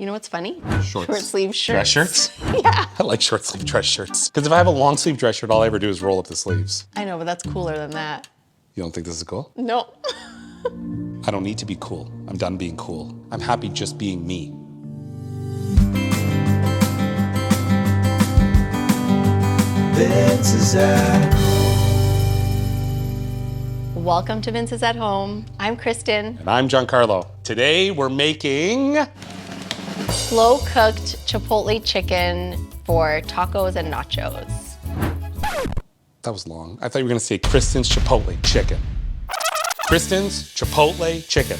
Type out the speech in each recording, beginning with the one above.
You know what's funny? Shorts. Short sleeve shirts. Dress shirts? Yeah. I like short sleeve dress shirts. Because if I have a long sleeve dress shirt, all I ever do is roll up the sleeves. I know, but that's cooler than that. You don't think this is cool? No. I don't need to be cool. I'm done being cool. I'm happy just being me. Vince is at Welcome to Vince is at Home. I'm Kristen. And I'm Giancarlo. Today we're making Slow-cooked Chipotle chicken for tacos and nachos. That was long. I thought you were gonna say Kristen's Chipotle chicken. Kristen's Chipotle chicken.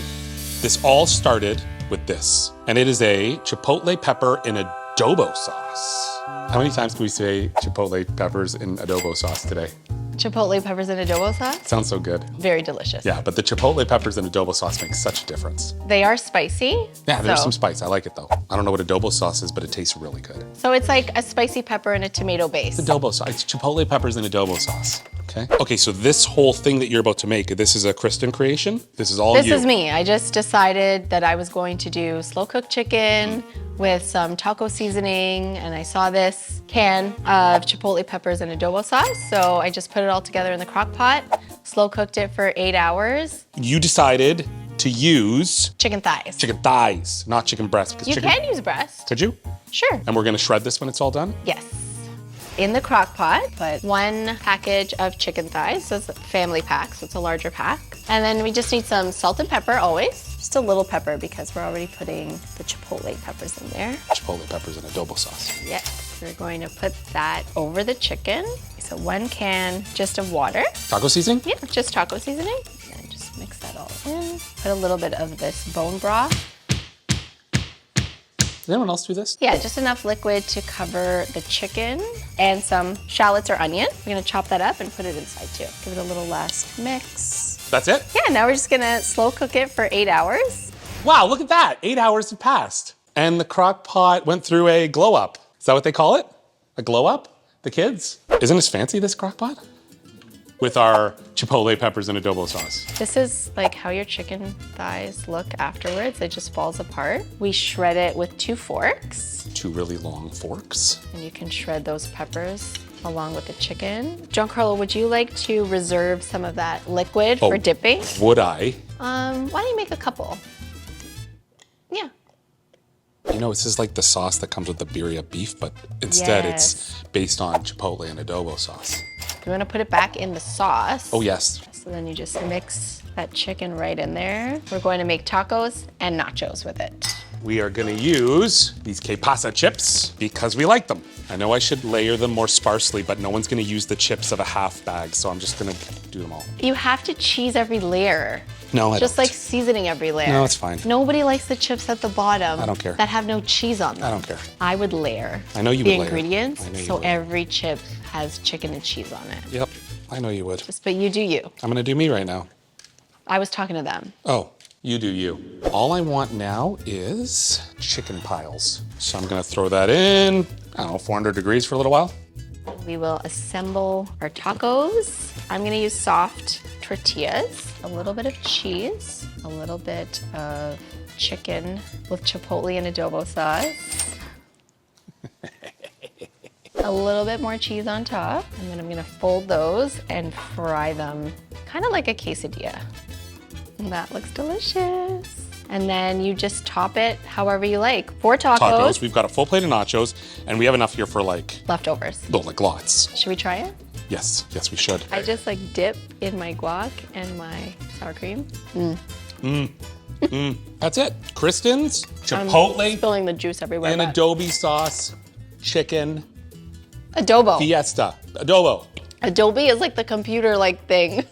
This all started with this. And it is a Chipotle pepper in adobo sauce. How many times can we say Chipotle peppers in adobo sauce today? Chipotle peppers and adobo sauce. Sounds so good. Very delicious. Yeah, but the Chipotle peppers in adobo sauce make such a difference. They are spicy. Yeah, there's some spice. I like it though. I don't know what adobo sauce is, but it tastes really good. So it's like a spicy pepper and a tomato base. It's adobo sauce. It's Chipotle peppers in adobo sauce. Okay. Okay, so this whole thing that you're about to make, this is a Kristen creation? This is all you? This is me. I just decided that I was going to do slow-cooked chicken with some taco seasoning, and I saw this can of Chipotle peppers and adobo sauce, so I just put it all together in the crock pot, slow-cooked it for 8 hours. You decided to use Chicken thighs. chicken thighs, not chicken breasts. Because You chicken... can use breast. Could you? Sure. And we're gonna shred this when it's all done? Yes. In the crock pot, put 1 package of chicken thighs. So it's a family pack, so it's a larger pack. And then we just need some salt and pepper always. Just a little pepper because we're already putting the Chipotle peppers in there. Chipotle peppers and adobo sauce. Yes, we're going to put that over the chicken. So 1 can just of water. Taco seasoning? Yeah, just taco seasoning. And just mix that all in. Put a little bit of this bone broth. Does anyone else do this? Yeah, just enough liquid to cover the chicken and some shallots or onion. We're gonna chop that up and put it inside too. Give it a little last mix. That's it? Yeah, now we're just gonna slow cook it for 8 hours. Wow, look at that. 8 hours have passed. And the crock pot went through a glow up. Is that what they call it? A glow up? The kids? Isn't this fancy, this crock pot? With our Chipotle peppers and adobo sauce. This is like how your chicken thighs look afterwards. It just falls apart. We shred it with 2 forks. 2 really long forks. And you can shred those peppers along with the chicken. Giancarlo, would you like to reserve some of that liquid for dipping? Would I? Why don't you make a couple? Yeah. You know, this is like the sauce that comes with the birria beef, but instead Yes. it's based on Chipotle and adobo sauce. You wanna put it back in the sauce. Oh yes. So then you just mix that chicken right in there. We're going to make tacos and nachos with it. We are gonna use these que pasa chips because we like them. I know I should layer them more sparsely, but no one's gonna use the chips of a half bag, so I'm just gonna do them all. You have to cheese every layer. No, I Just don't. like seasoning every layer. No, it's fine. Nobody likes the chips at the bottom. I don't care. That have no cheese on them. I don't care. I would layer I know you the would layer. ingredients I know you so would. every chip has chicken and cheese on it. Yep, I know you would. But you do you. I'm gonna do me right now. I was talking to them. Oh, you do you. All I want now is chicken piles. So I'm gonna throw that in, I don't know, 400 degrees for a little while. We will assemble our tacos. I'm gonna use soft tortillas, a little bit of cheese, a little bit of chicken with Chipotle and adobo sauce. A little bit more cheese on top, and then I'm gonna fold those and fry them kind of like a quesadilla. And that looks delicious. And then you just top it however you like. 4 Tacos, we've got a full plate of nachos, and we have enough here for like, leftovers. well, like lots. Should we try it? Yes, yes we should. I just like dip in my guac and my sour cream. That's it. Kristen's I'm Chipotle spilling the juice everywhere. and but- adobo sauce chicken Adobo. fiesta. Adobo. Adobe is like the computer like thing.